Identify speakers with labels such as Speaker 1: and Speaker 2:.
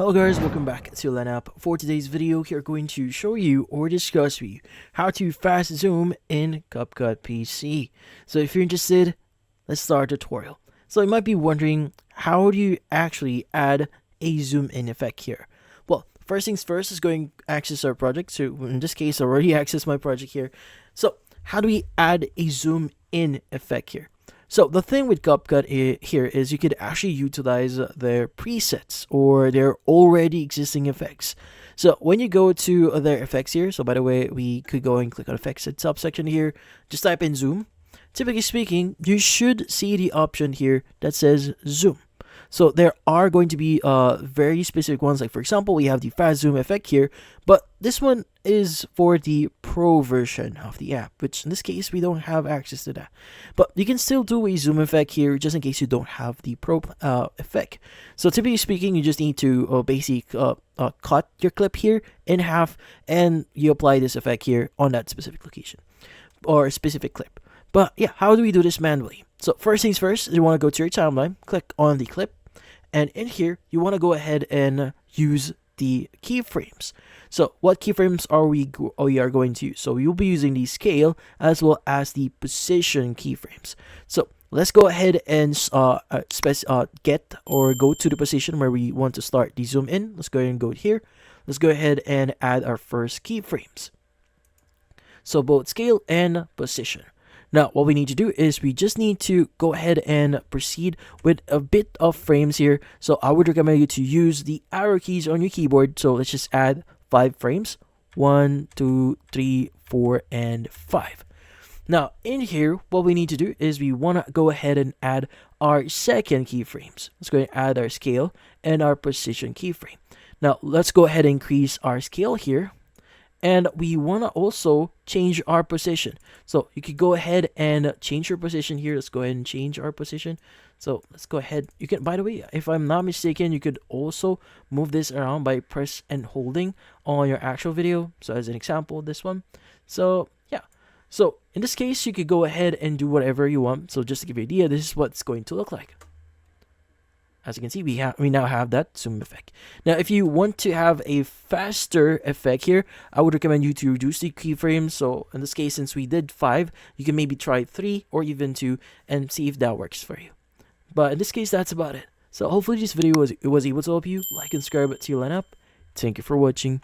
Speaker 1: Hello guys, welcome back to Lineup. For today's video, we are going to show you or discuss with you how to fast zoom in CapCut PC. So if you're interested, let's start the tutorial. So you might be wondering, how do you actually add a zoom in effect here? Well, first things first is going to access our project. So in this case, I already accessed my project here. So how do we add a zoom in effect here? So the thing with CapCut here is you could actually utilize their presets or their already existing effects. So when you go to their effects here, so by the way, we could go and click on effects at subsection here, just type in zoom. Typically speaking, you should see the option here that says zoom. So there are going to be very specific ones, like for example, we have the fast zoom effect here, but this one is for the pro version of the app, which in this case we don't have access to that. But you can still do a zoom effect here just in case you don't have the pro effect. So typically speaking, you just need to basically cut your clip here in half and you apply this effect here on that specific location or specific clip. But yeah, how do we do this manually? So first things first, you want to go to your timeline, click on the clip, and in here, you want to go ahead and use the keyframes. So what keyframes are we are going to use? So you'll be using the scale as well as the position keyframes. So let's go ahead and get or go to the position where we want to start the zoom in. Let's go ahead and go here. Let's go ahead and add our first keyframes. So both scale and position. Now, what we need to do is we just need to go ahead and proceed with a bit of frames here. So I would recommend you to use the arrow keys on your keyboard. So let's just add 5 frames. 1, 2, 3, 4, and 5. Now, in here, what we need to do is we want to go ahead and add our second keyframes. Let's go ahead and add our scale and our position keyframe. Now, let's go ahead and increase our scale here. And we want to also change our position. So you could go ahead and change your position here. Let's go ahead and change our position. So let's go ahead. You can, by the way, if I'm not mistaken, you could also move this around by press and holding on your actual video. So as an example, this one. So yeah. So in this case, you could go ahead and do whatever you want. So just to give you an idea, this is what it's going to look like. As you can see, we now have that zoom effect. Now, if you want to have a faster effect here, I would recommend you to reduce the keyframes. So in this case, since we did 5, you can maybe try 3 or even 2 and see if that works for you. But in this case, that's about it. So hopefully this video was able to help you. Like and subscribe to your lineup. Thank you for watching.